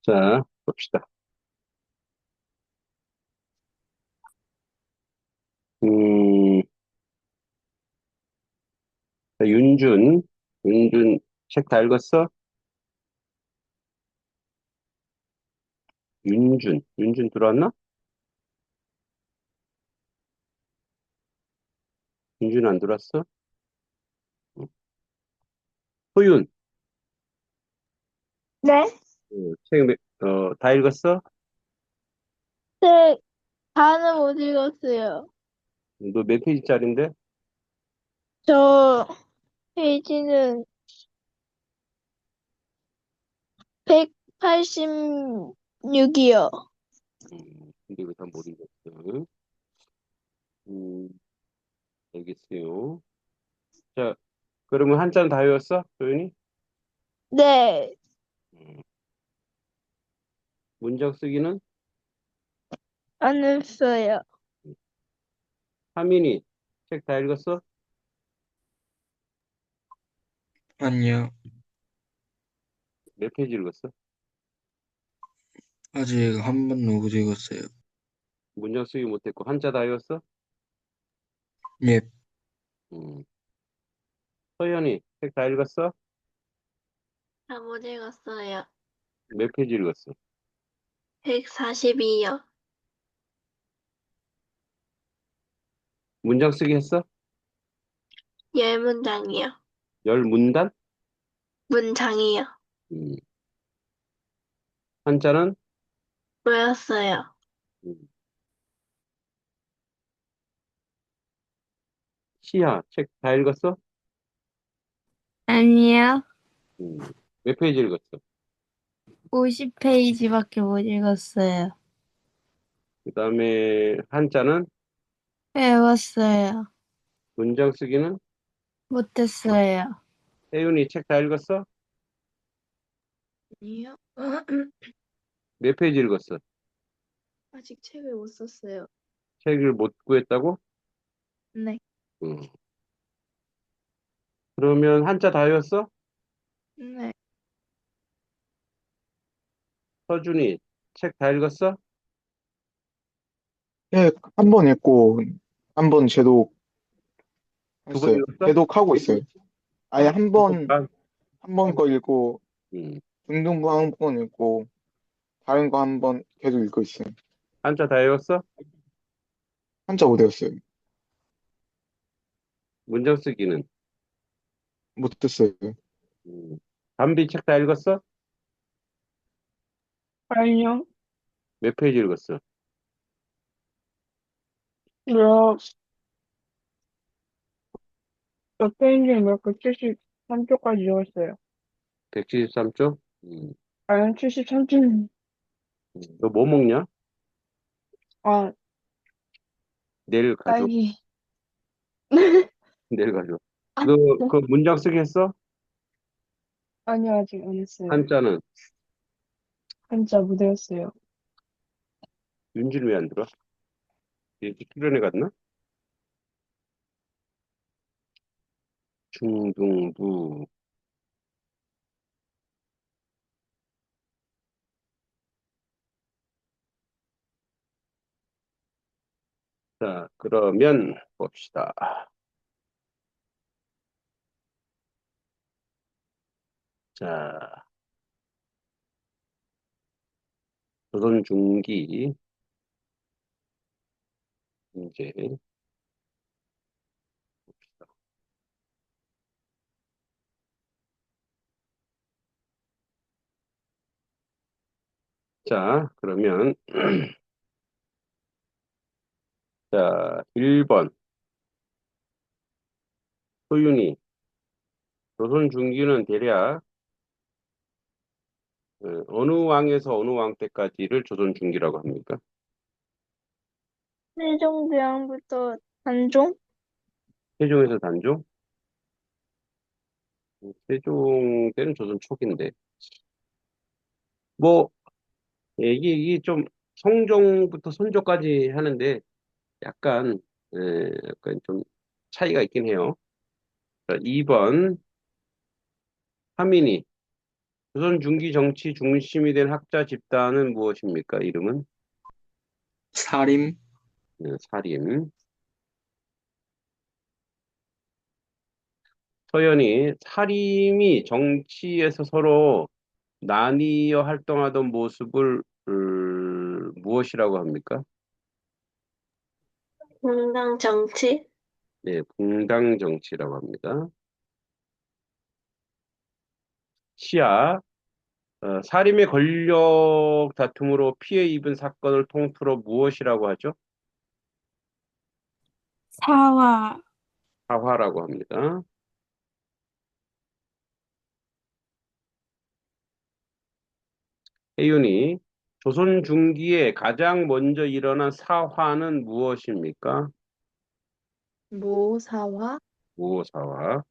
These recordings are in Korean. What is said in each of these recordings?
자, 봅시다. 음, 자, 윤준, 책 다 읽었어? 윤준 들어왔나? 윤준 안 들어왔어? 응. 소윤, 네? 다 읽었어? 네, 다는 못 읽었어요. 너 몇 페이지짜린데? 저 페이지는 186이요. 근데 이거 다 못 읽었어. 음, 알겠어요. 자, 그러면 한 장 다 외웠어? 소윤이? 네, 음, 문장 쓰기는? 안 했어요. 음, 하민이, 책 다 읽었어? 아니요. 몇 페이지 읽었어? 아직 한 번도 못 읽었어요. 문장 쓰기 못했고, 한자 다 외웠어? 예, 음, 서연이, 책 다 읽었어? 다 못 읽었어요. 몇 페이지 읽었어? 142요. 문장 쓰기 했어? 열 문장이요. 열 문단? 문장이요. 음, 한자는? 뭐였어요? 음, 시야, 책 다 읽었어? 아니요. 음, 몇 페이지 읽었어? 50페이지밖에 못 읽었어요. 그 다음에 한자는? 외웠어요. 문장 쓰기는? 못했어요. 혜윤이 책 다 읽었어? 아니요. 몇 페이지 읽었어? 아직 책을 못 썼어요. 책을 못 구했다고? 네. 음, 그러면 한자 다 외웠어? 네. 서준이 책 다 읽었어? 예, 한 번 읽고, 한 번 두 번 제독했어요. 읽었어? 제독하고 있어요. 아예 아, 한 번 거 읽고, 음, 중등부 한 번 읽고, 다른 거 한 번 계속 읽고 있어요. 한자 다 외웠어? 한자 못했어요. 문장 쓰기는? 못했어요. 음, 담비 책 다 읽었어? 아니요. 몇 페이지 읽었어? 몇, 몇 페이지 몇 개, 73쪽까지 읽었어요. 173쪽? 아니, 73쪽. 너 뭐 먹냐? 아, 내일 가져. 딸기. 내일 가져. 아, 너 네. 그 문장 쓰기 했어? 아니요, 아직 안 했어요. 한자는? 한자 못 외웠어요. 윤지는 왜 안 들어? 얘 수련회 갔나? 중등부. 자, 그러면 봅시다. 자, 조선 중기 문제 봅시다. 자, 그러면 자, 1번 소윤이 조선 중기는 대략 어느 왕에서 어느 왕 때까지를 조선 중기라고 합니까? 세종대왕부터 단종? 세종에서 단종? 세종 때는 조선 초기인데. 뭐 이게 좀 성종부터 선조까지 하는데 약간 약간 좀 차이가 있긴 해요. 자, 2번 하민이 조선 중기 정치 중심이 된 학자 집단은 무엇입니까? 이름은? 사림, 네, 사림. 서연이 사림이 정치에서 서로 나뉘어 활동하던 모습을 무엇이라고 합니까? 공당 정치? 네, 붕당 정치라고 합니다. 시야, 사림의 권력 다툼으로 피해 입은 사건을 통틀어 무엇이라고 하죠? 사화, 사화라고 합니다. 혜윤이 조선 중기에 가장 먼저 일어난 사화는 무엇입니까? 모사화? 무사화.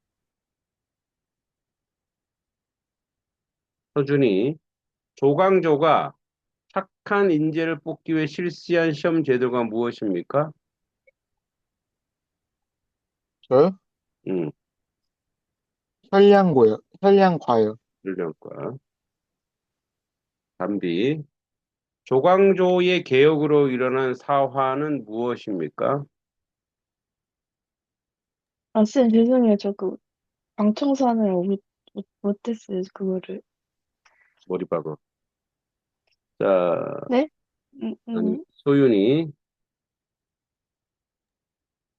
서준이 조광조가 착한 인재를 뽑기 위해 실시한 시험 제도가 무엇입니까? 저요? 음, 현량고요. 현량과요. 윤령과 담비. 조광조의 개혁으로 일어난 사화는 무엇입니까? 아, 쌤, 죄송해요. 방청산을 못했어요, 그거를. 머리박어. 자, 네? 아니, 소윤이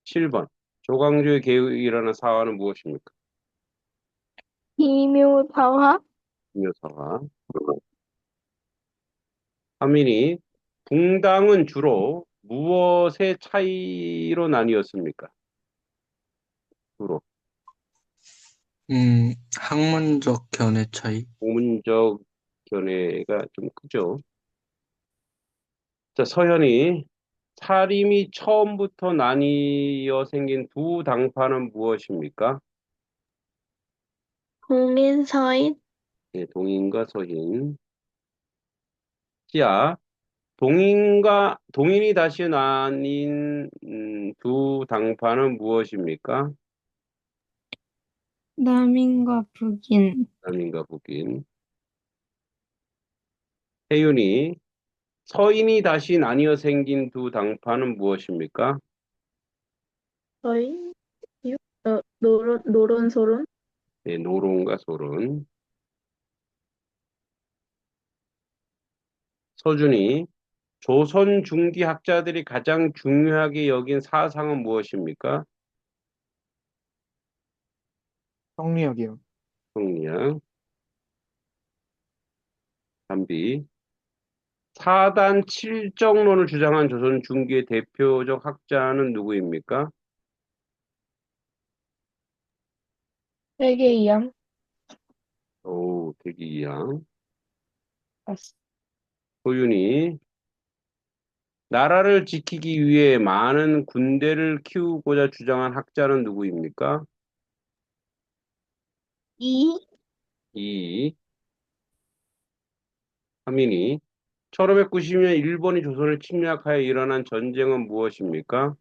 7번. 조광조의 개혁이 일어난 사화는 무엇입니까? 이묘사화? 중요사화. 하민이 붕당은 주로 무엇의 차이로 나뉘었습니까? 주로 학문적 견해 차이, 공문적 견해가 좀 크죠. 자, 서현이 사림이 처음부터 나뉘어 생긴 두 당파는 무엇입니까? 국민서인? 네, 동인과 서인. 시야 동인이 다시 나뉜 두 당파는 무엇입니까? 남인과 북인, 남인과 북인. 혜윤이 서인이 다시 나뉘어 생긴 두 당파는 무엇입니까? 서인? 노론소론? 네, 노론과 소론. 서준이 조선 중기 학자들이 가장 중요하게 여긴 사상은 무엇입니까? 성리학이요. 성리학, 담비. 사단 칠정론을 주장한 조선 중기의 대표적 학자는 누구입니까? 세계 이양? 오, 대기이양. 아, 소윤이 나라를 지키기 위해 많은 군대를 키우고자 주장한 학자는 누구입니까? 이? 이 하민이 1590년 일본이 조선을 침략하여 일어난 전쟁은 무엇입니까?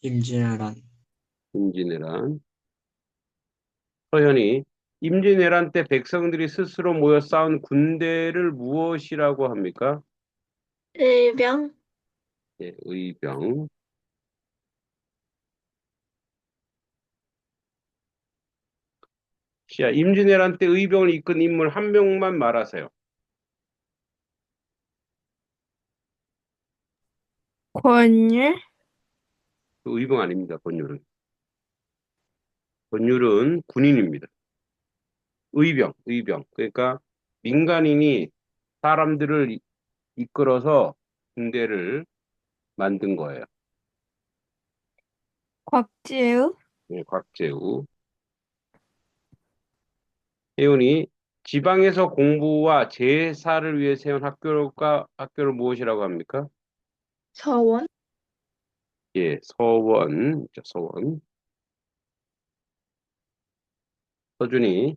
임진왜란, 임진왜란. 서현이 임진왜란 때 백성들이 스스로 모여 싸운 군대를 무엇이라고 합니까? 일병? 예, 의병. 자, 임진왜란 때 의병을 이끈 인물 한 명만 말하세요. 권율, 그 의병 아닙니다. 권율은. 권율은 군인입니다. 의병. 그러니까 민간인이 사람들을 이끌어서 군대를 만든 거예요. 곽지우, 예, 곽재우. 혜윤이 지방에서 공부와 제사를 위해 세운 학교를 무엇이라고 합니까? 서원? 예, 서원. 서원. 서준이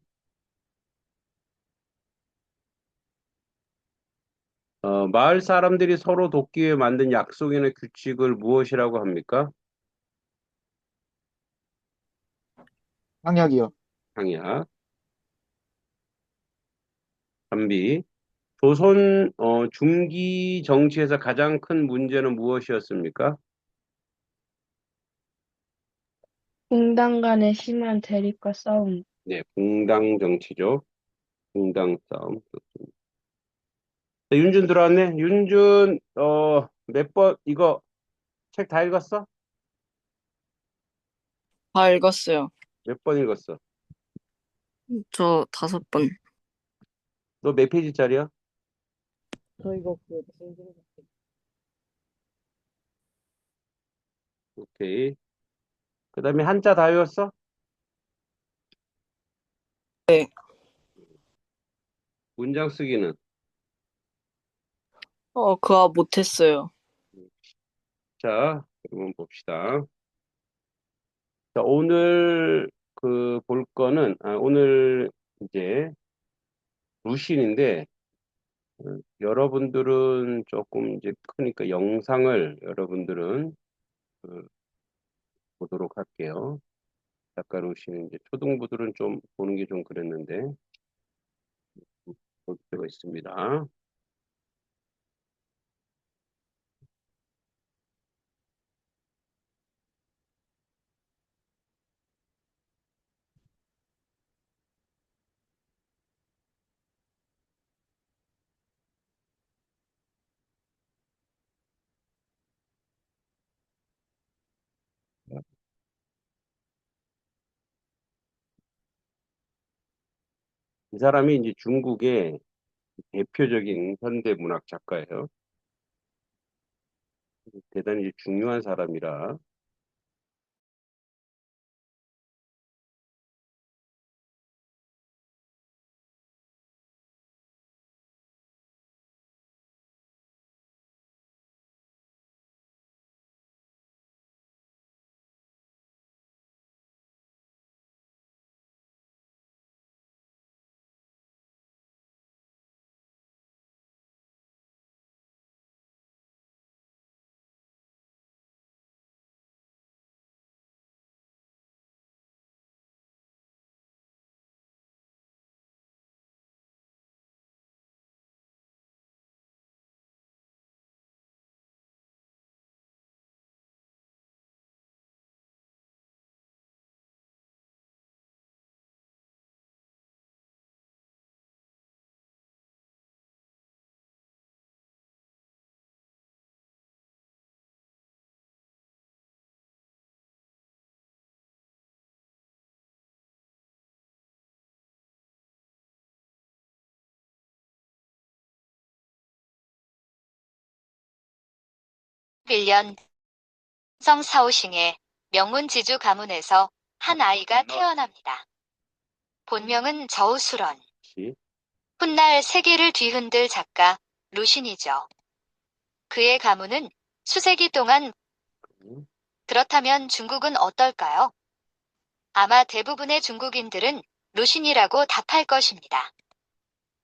마을 사람들이 서로 돕기 위해 만든 약속이나 규칙을 무엇이라고 합니까? 상약이요. 상약. 3B. 조선 중기 정치에서 가장 큰 문제는 무엇이었습니까? 공당 간의 심한 대립과 싸움. 네, 공당 정치죠. 공당 싸움. 자, 윤준 들어왔네. 윤준, 몇 번, 이거 책 다 읽었어? 다 읽었어요. 몇 번 읽었어? 저 5번. 너 몇 페이지짜리야? 저 이거 오케이. 그 다음에 한자 다 외웠어? 네. 문장 쓰기는? 그거 못했어요. 자, 그러면 봅시다. 자, 오늘 볼 거는, 오늘 이제 루신인데, 여러분들은 조금 이제 크니까 영상을 여러분들은 보도록 할게요. 작가 루신 이제 초등부들은 좀 보는 게 좀 그랬는데, 볼 필요가 있습니다. 이 사람이 이제 중국의 대표적인 현대 문학 작가예요. 대단히 중요한 사람이라 년 성 사오싱의 명문지주 가문에서 한 아이가 태어납니다. 본명은 저우수런. 시 훗날 세계를 뒤흔들 작가 루신이죠. 그의 가문은 수세기 동안 그렇다면 중국은 어떨까요? 아마 대부분의 중국인들은 루신이라고 답할 것입니다.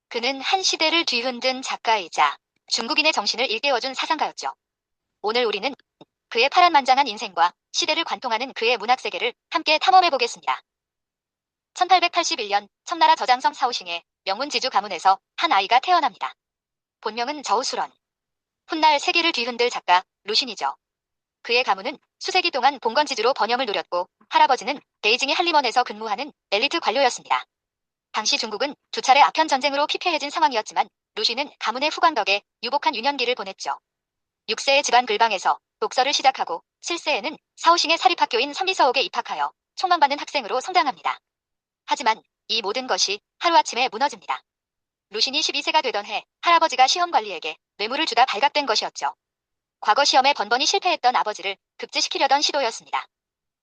그는 한 시대를 뒤흔든 작가이자 중국인의 정신을 일깨워준 사상가였죠. 오늘 우리는 그의 파란만장한 인생과 시대를 관통하는 그의 문학 세계를 함께 탐험해 보겠습니다. 1881년 청나라 저장성 사오싱의 명문지주 가문에서 한 아이가 태어납니다. 본명은 저우수런. 훗날 세계를 뒤흔들 작가 루신이죠. 그의 가문은 수세기 동안 봉건지주로 번영을 누렸고 할아버지는 베이징의 한림원에서 근무하는 엘리트 관료였습니다. 당시 중국은 두 차례 아편 전쟁으로 피폐해진 상황이었지만 루신은 가문의 후광 덕에 유복한 유년기를 보냈죠. 6세의 집안 글방에서 독서를 시작하고 7세에는 사오싱의 사립학교인 선비서옥에 입학하여 총망받는 학생으로 성장합니다. 하지만 이 모든 것이 하루아침에 무너집니다. 루신이 12세가 되던 해 할아버지가 시험관리에게 뇌물을 주다 발각된 것이었죠. 과거 시험에 번번이 실패했던 아버지를 급제시키려던 시도였습니다.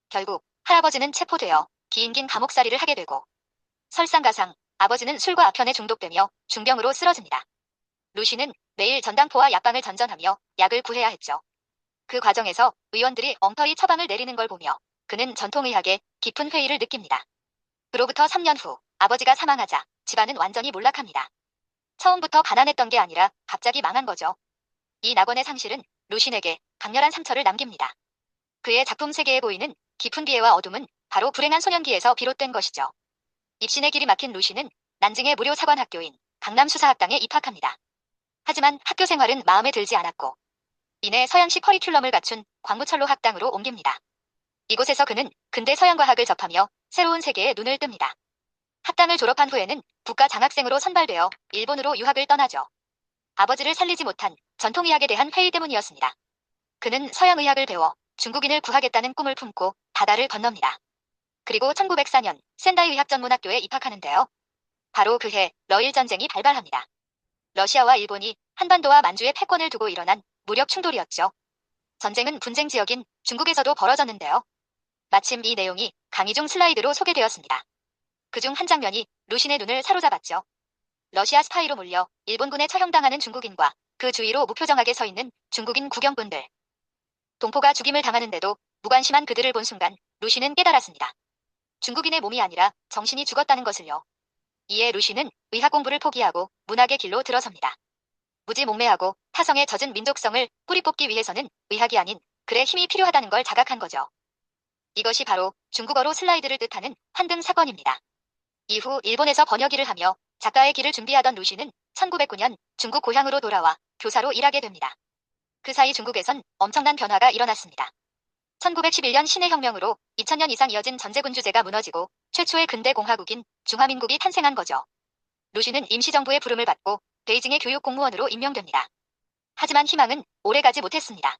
결국 할아버지는 체포되어 긴 감옥살이를 하게 되고 설상가상 아버지는 술과 아편에 중독되며 중병으로 쓰러집니다. 루신은 매일 전당포와 약방을 전전하며 약을 구해야 했죠. 그 과정에서 의원들이 엉터리 처방을 내리는 걸 보며 그는 전통의학에 깊은 회의를 느낍니다. 그로부터 3년 후 아버지가 사망하자 집안은 완전히 몰락합니다. 처음부터 가난했던 게 아니라 갑자기 망한 거죠. 이 낙원의 상실은 루신에게 강렬한 상처를 남깁니다. 그의 작품 세계에 보이는 깊은 비애와 어둠은 바로 불행한 소년기에서 비롯된 것이죠. 입신의 길이 막힌 루신은 난징의 무료 사관학교인 강남 수사학당에 입학합니다. 하지만 학교 생활은 마음에 들지 않았고 이내 서양식 커리큘럼을 갖춘 광무철로 학당으로 옮깁니다. 이곳에서 그는 근대 서양과학을 접하며 새로운 세계에 눈을 뜹니다. 학당을 졸업한 후에는 국가 장학생으로 선발되어 일본으로 유학을 떠나죠. 아버지를 살리지 못한 전통의학에 대한 회의 때문이었습니다. 그는 서양의학을 배워 중국인을 구하겠다는 꿈을 품고 바다를 건넙니다. 그리고 1904년 센다이 의학전문학교에 입학하는데요. 바로 그해 러일 전쟁이 발발합니다. 러시아와 일본이 한반도와 만주의 패권을 두고 일어난 무력 충돌이었죠. 전쟁은 분쟁 지역인 중국에서도 벌어졌는데요. 마침 이 내용이 강의 중 슬라이드로 소개되었습니다. 그중 한 장면이 루신의 눈을 사로잡았죠. 러시아 스파이로 몰려 일본군에 처형당하는 중국인과 그 주위로 무표정하게 서 있는 중국인 구경꾼들. 동포가 죽임을 당하는데도 무관심한 그들을 본 순간 루신은 깨달았습니다. 중국인의 몸이 아니라 정신이 죽었다는 것을요. 이에 루신은 의학 공부를 포기하고 문학의 길로 들어섭니다. 무지몽매하고 타성에 젖은 민족성을 뿌리 뽑기 위해서는 의학이 아닌 글의 힘이 필요하다는 걸 자각한 거죠. 이것이 바로 중국어로 슬라이드를 뜻하는 환등 사건입니다. 이후 일본에서 번역 일을 하며 작가의 길을 준비하던 루신은 1909년 중국 고향으로 돌아와 교사로 일하게 됩니다. 그 사이 중국에선 엄청난 변화가 일어났습니다. 1911년 신해혁명으로 2000년 이상 이어진 전제군주제가 무너지고 최초의 근대 공화국인 중화민국이 탄생한 거죠. 루신은 임시정부의 부름을 받고 베이징의 교육공무원으로 임명됩니다. 하지만 희망은 오래가지 못했습니다.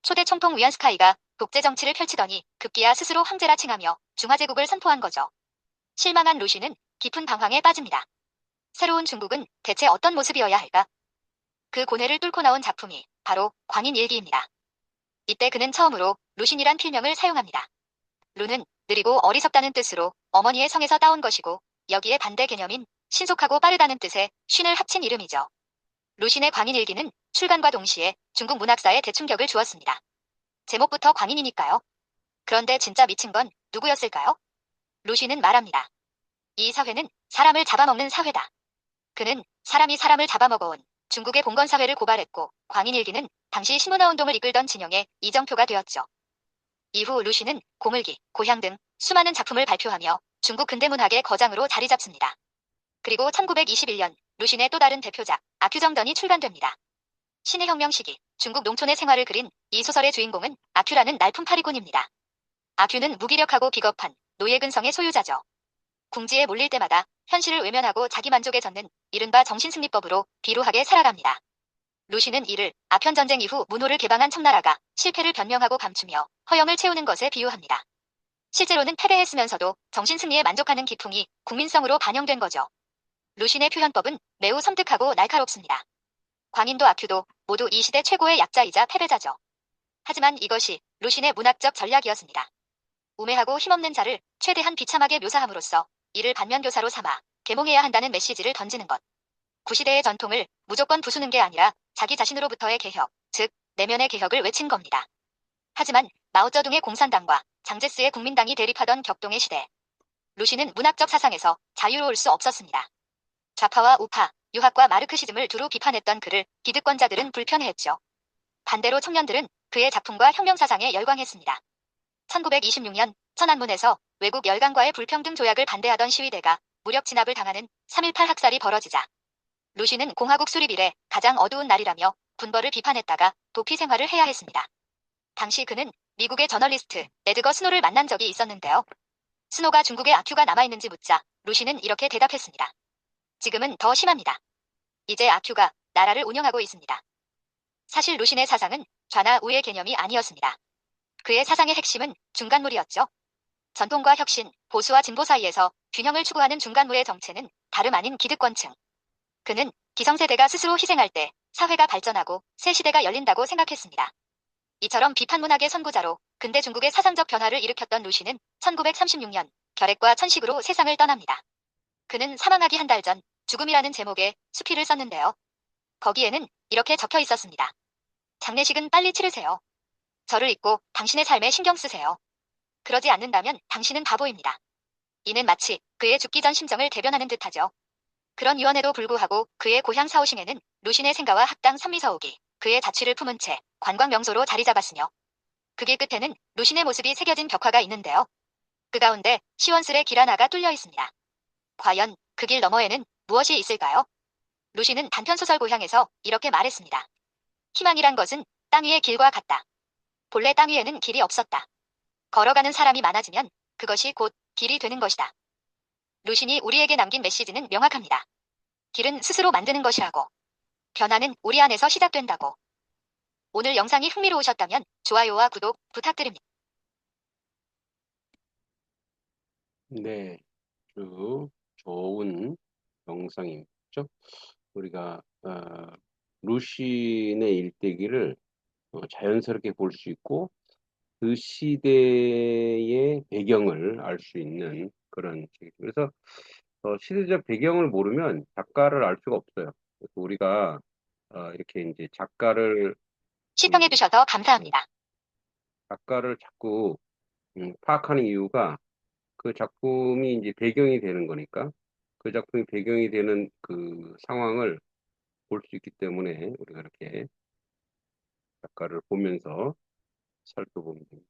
초대 총통 위안스카이가 독재정치를 펼치더니 급기야 스스로 황제라 칭하며 중화제국을 선포한 거죠. 실망한 루신은 깊은 방황에 빠집니다. 새로운 중국은 대체 어떤 모습이어야 할까? 그 고뇌를 뚫고 나온 작품이 바로 광인일기입니다. 이때 그는 처음으로 루신이란 필명을 사용합니다. 루는 느리고 어리석다는 뜻으로 어머니의 성에서 따온 것이고 여기에 반대 개념인 신속하고 빠르다는 뜻의 쉰을 합친 이름이죠. 루신의 광인일기는 출간과 동시에 중국 문학사에 대충격을 주었습니다. 제목부터 광인이니까요. 그런데 진짜 미친 건 누구였을까요? 루신은 말합니다. 이 사회는 사람을 잡아먹는 사회다. 그는 사람이 사람을 잡아먹어온 중국의 봉건사회를 고발했고 광인일기는 당시 신문화운동을 이끌던 진영의 이정표가 되었죠. 이후 루신은 고물기, 고향 등 수많은 작품을 발표하며 중국 근대문학의 거장으로 자리 잡습니다. 그리고 1921년 루신의 또 다른 대표작 아큐정전이 출간됩니다. 신해혁명 시기 중국 농촌의 생활을 그린 이 소설의 주인공은 아큐라는 날품파리군입니다. 아큐는 무기력하고 비겁한 노예근성의 소유자죠. 궁지에 몰릴 때마다 현실을 외면하고 자기 만족에 젖는 이른바 정신승리법으로 비루하게 살아갑니다. 루신은 이를 아편전쟁 이후 문호를 개방한 청나라가 실패를 변명하고 감추며 허영을 채우는 것에 비유합니다. 실제로는 패배했으면서도 정신승리에 만족하는 기풍이 국민성으로 반영된 거죠. 루신의 표현법은 매우 섬뜩하고 날카롭습니다. 광인도 아큐도 모두 이 시대 최고의 약자이자 패배자죠. 하지만 이것이 루신의 문학적 전략이었습니다. 우매하고 힘없는 자를 최대한 비참하게 묘사함으로써 이를 반면교사로 삼아 계몽해야 한다는 메시지를 던지는 것. 구시대의 전통을 무조건 부수는 게 아니라 자기 자신으로부터의 개혁, 즉 내면의 개혁을 외친 겁니다. 하지만 마오쩌둥의 공산당과 장제스의 국민당이 대립하던 격동의 시대. 루신은 문학적 사상에서 자유로울 수 없었습니다. 좌파와 우파, 유학과 마르크시즘을 두루 비판했던 그를 기득권자들은 불편해했죠. 반대로 청년들은 그의 작품과 혁명사상에 열광했습니다. 1926년 천안문에서 외국 열강과의 불평등 조약을 반대하던 시위대가 무력 진압을 당하는 3.18 학살이 벌어지자 루신은 공화국 수립 이래 가장 어두운 날이라며 군벌을 비판했다가 도피 생활을 해야 했습니다. 당시 그는 미국의 저널리스트 에드거 스노를 만난 적이 있었는데요. 스노가 중국에 아큐가 남아있는지 묻자 루신은 이렇게 대답했습니다. 지금은 더 심합니다. 이제 아큐가 나라를 운영하고 있습니다. 사실 루신의 사상은 좌나 우의 개념이 아니었습니다. 그의 사상의 핵심은 중간물이었죠. 전통과 혁신, 보수와 진보 사이에서 균형을 추구하는 중간물의 정체는 다름 아닌 기득권층. 그는 기성세대가 스스로 희생할 때 사회가 발전하고 새 시대가 열린다고 생각했습니다. 이처럼 비판문학의 선구자로 근대 중국의 사상적 변화를 일으켰던 루신은 1936년 결핵과 천식으로 세상을 떠납니다. 그는 사망하기 한 달 전 죽음이라는 제목의 수필을 썼는데요. 거기에는 이렇게 적혀 있었습니다. 장례식은 빨리 치르세요. 저를 잊고 당신의 삶에 신경 쓰세요. 그러지 않는다면 당신은 바보입니다. 이는 마치 그의 죽기 전 심정을 대변하는 듯하죠. 그런 유언에도 불구하고 그의 고향 사오싱에는 루신의 생가와 학당 선미서옥이 그의 자취를 품은 채 관광 명소로 자리 잡았으며 그 길 끝에는 루신의 모습이 새겨진 벽화가 있는데요. 그 가운데 시원스레 길 하나가 뚫려 있습니다. 과연 그 길 너머에는 무엇이 있을까요? 루시는 단편소설 고향에서 이렇게 말했습니다. 희망이란 것은 땅 위의 길과 같다. 본래 땅 위에는 길이 없었다. 걸어가는 사람이 많아지면 그것이 곧 길이 되는 것이다. 루신이 우리에게 남긴 메시지는 명확합니다. 길은 스스로 만드는 것이라고. 변화는 우리 안에서 시작된다고. 오늘 영상이 흥미로우셨다면 좋아요와 구독 부탁드립니다. 네, 아주 좋은 영상이죠. 우리가 루신의 일대기를 자연스럽게 볼 수 있고 그 시대의 배경을 알 수 있는 그런 책. 그래서 시대적 배경을 모르면 작가를 알 수가 없어요. 그래서 우리가 이렇게 이제 시청해주셔서 감사합니다. 작가를 자꾸 파악하는 이유가 그 작품이 이제 배경이 되는 거니까 그 작품이 배경이 되는 그 상황을 볼 수 있기 때문에 우리가 이렇게 작가를 보면서 살펴보면 됩니다.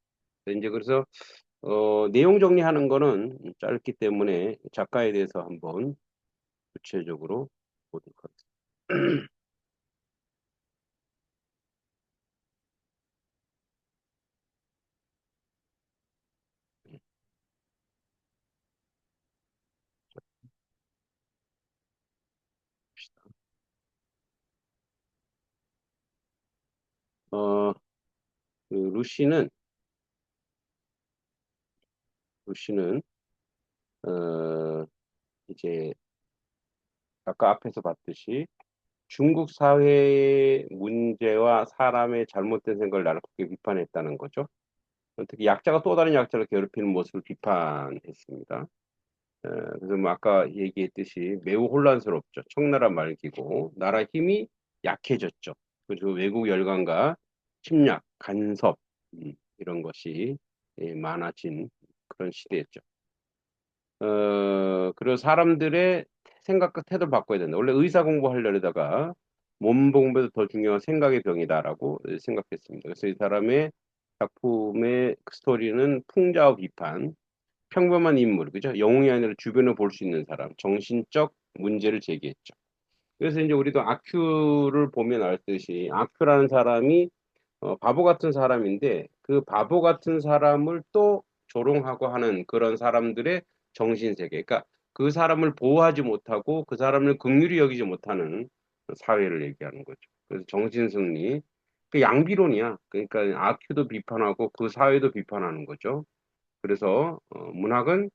이제 그래서 내용 정리하는 거는 짧기 때문에 작가에 대해서 한번 구체적으로 보도록 하겠습니다. 어, 그 루시는 이제 아까 앞에서 봤듯이 중국 사회의 문제와 사람의 잘못된 생각을 나락하게 비판했다는 거죠. 특히 약자가 또 다른 약자를 괴롭히는 모습을 비판했습니다. 그래서 뭐 아까 얘기했듯이 매우 혼란스럽죠. 청나라 말기고 나라 힘이 약해졌죠. 그리고 외국 열강과 침략, 간섭 이런 것이 많아진 그런 시대였죠. 그리고 사람들의 생각과 태도를 바꿔야 된다. 원래 의사 공부하려다가 몸 공부도 더 중요한 생각의 병이다라고 생각했습니다. 그래서 이 사람의 작품의 스토리는 풍자와 비판, 평범한 인물, 그죠? 영웅이 아니라 주변을 볼 수 있는 사람, 정신적 문제를 제기했죠. 그래서 이제 우리도 아큐를 보면 알듯이 아큐라는 사람이 바보 같은 사람인데 그 바보 같은 사람을 또 조롱하고 하는 그런 사람들의 정신세계. 그러니까 그 사람을 보호하지 못하고 그 사람을 긍휼히 여기지 못하는 사회를 얘기하는 거죠. 그래서 정신승리, 그 양비론이야. 그러니까 아큐도 비판하고 그 사회도 비판하는 거죠. 그래서 문학은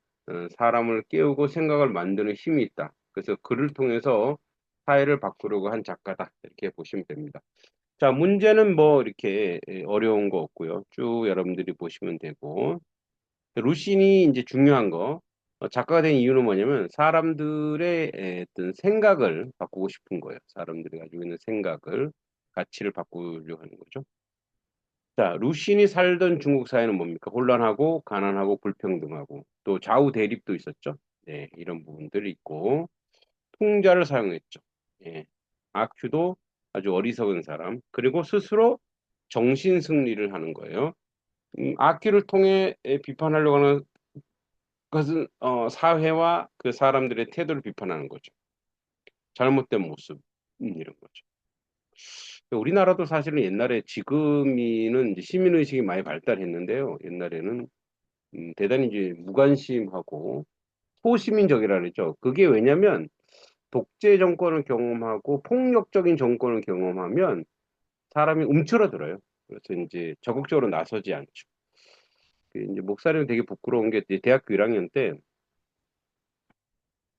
사람을 깨우고 생각을 만드는 힘이 있다. 그래서 글을 통해서 사회를 바꾸려고 한 작가다. 이렇게 보시면 됩니다. 자, 문제는 뭐 이렇게 어려운 거 없고요. 쭉 여러분들이 보시면 되고. 루신이 이제 중요한 거, 작가가 된 이유는 뭐냐면 사람들의 어떤 생각을 바꾸고 싶은 거예요. 사람들이 가지고 있는 생각을, 가치를 바꾸려고 하는 거죠. 자, 루신이 살던 중국 사회는 뭡니까? 혼란하고, 가난하고, 불평등하고, 또 좌우 대립도 있었죠. 네, 이런 부분들이 있고, 풍자를 사용했죠. 예, 아큐도 아주 어리석은 사람, 그리고 스스로 정신 승리를 하는 거예요. 아큐를 통해 비판하려고 하는 것은 사회와 그 사람들의 태도를 비판하는 거죠. 잘못된 모습, 이런 거죠. 우리나라도 사실은 옛날에 지금이는 이제 시민의식이 많이 발달했는데요. 옛날에는 대단히 이제 무관심하고 소시민적이라 그랬죠. 그게 왜냐면 독재 정권을 경험하고 폭력적인 정권을 경험하면 사람이 움츠러들어요. 그래서 이제 적극적으로 나서지 않죠. 그 이제 목사님은 되게 부끄러운 게 이제 대학교 1학년 때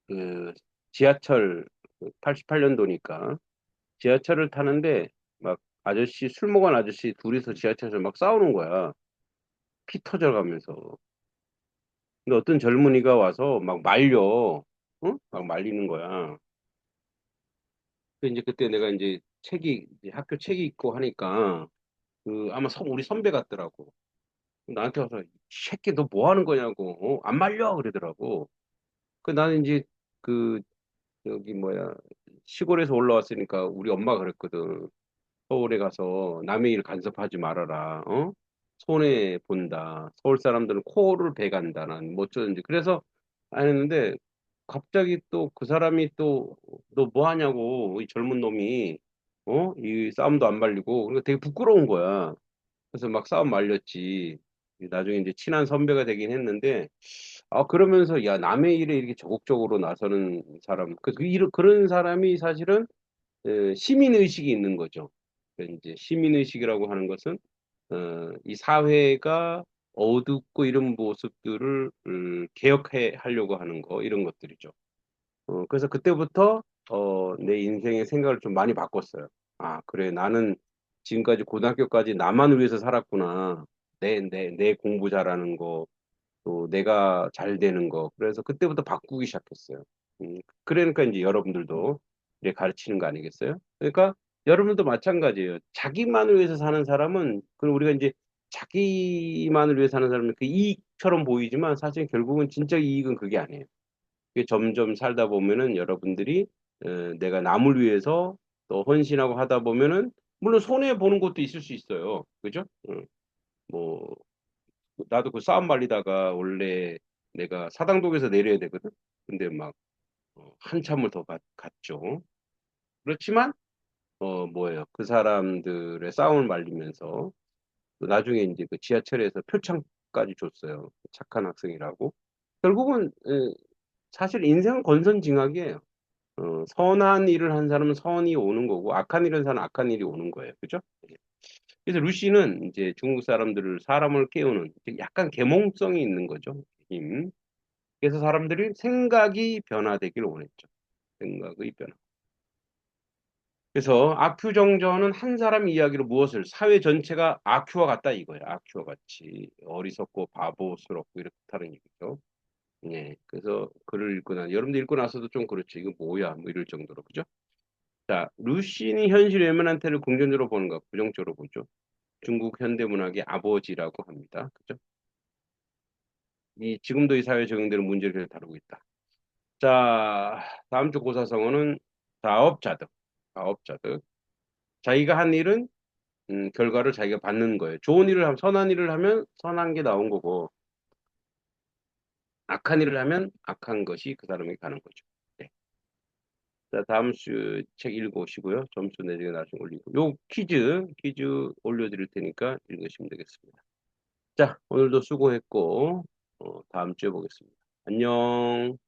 그 지하철 88년도니까 지하철을 타는데 막 아저씨 술 먹은 아저씨 둘이서 지하철에서 막 싸우는 거야. 피 터져가면서. 근데 어떤 젊은이가 와서 막 말려, 응? 막 말리는 거야. 근데 이제 그때 내가 이제 이제 학교 책이 있고 하니까 그 아마 우리 선배 같더라고. 나한테 와서 이 새끼 너 뭐 하는 거냐고, 안 말려 그러더라고. 그 나는 이제 그 여기 뭐야 시골에서 올라왔으니까 우리 엄마가 그랬거든. 서울에 가서 남의 일 간섭하지 말아라. 손해 본다. 서울 사람들은 코를 베간다. 난 뭐 어쩌는지. 그래서 안 했는데 갑자기 또 그 사람이 또 너 뭐 하냐고 이 젊은 놈이 이 싸움도 안 말리고 그러니까 되게 부끄러운 거야. 그래서 막 싸움 말렸지. 나중에 이제 친한 선배가 되긴 했는데 그러면서 야 남의 일에 이렇게 적극적으로 나서는 사람 그런 사람이 사실은 시민 의식이 있는 거죠. 이제 시민 의식이라고 하는 것은 이 사회가 어둡고 이런 모습들을 개혁해 하려고 하는 거 이런 것들이죠. 그래서 그때부터 내 인생의 생각을 좀 많이 바꿨어요. 아, 그래, 나는 지금까지 고등학교까지 나만 위해서 살았구나. 내 공부 잘하는 거, 또 내가 잘 되는 거. 그래서 그때부터 바꾸기 시작했어요. 그러니까 이제 여러분들도 이제 가르치는 거 아니겠어요? 그러니까 여러분도 마찬가지예요. 자기만을 위해서 사는 사람은, 그 우리가 이제 자기만을 위해서 사는 사람은 그 이익처럼 보이지만 사실 결국은 진짜 이익은 그게 아니에요. 그게 점점 살다 보면은 여러분들이 내가 남을 위해서 또 헌신하고 하다 보면은 물론 손해 보는 것도 있을 수 있어요. 그죠? 뭐 나도 그 싸움 말리다가 원래 내가 사당동에서 내려야 되거든. 근데 막 한참을 더 갔죠. 그렇지만 뭐예요? 그 사람들의 싸움을 말리면서 또 나중에 이제 그 지하철에서 표창까지 줬어요. 착한 학생이라고. 결국은 사실 인생은 권선징악이에요. 선한 일을 한 사람은 선이 오는 거고, 악한 일을 한 사람은 악한 일이 오는 거예요. 그죠? 그래서 루시는 이제 중국 사람들을, 사람을 깨우는 약간 계몽성이 있는 거죠. 힘. 그래서 사람들이 생각이 변화되길 원했죠. 생각의 변화. 그래서 아큐정전은 한 사람 이야기로 무엇을, 사회 전체가 아큐와 같다 이거예요. 아큐와 같이. 어리석고 바보스럽고 이렇다는 얘기죠. 예. 그래서 글을 읽고 여러분들 읽고 나서도 좀 그렇죠. 이거 뭐야? 뭐 이럴 정도로. 그죠? 자, 루신이 현실 외면한테를 긍정적으로 보는가, 부정적으로 보죠. 중국 현대문학의 아버지라고 합니다. 그죠? 지금도 이 사회에 적용되는 문제를 계속 다루고 있다. 자, 다음 주 고사성어는 자업자득. 자업자득. 자기가 한 일은 결과를 자기가 받는 거예요. 좋은 일을 하면, 선한 일을 하면 선한 게 나온 거고, 악한 일을 하면 악한 것이 그 사람에게 가는 거죠. 네. 자, 다음 주 책 읽어오시고요. 점수 내중에 나중에 올리고. 요 퀴즈 올려드릴 테니까 읽으시면 되겠습니다. 자, 오늘도 수고했고, 다음 주에 보겠습니다. 안녕.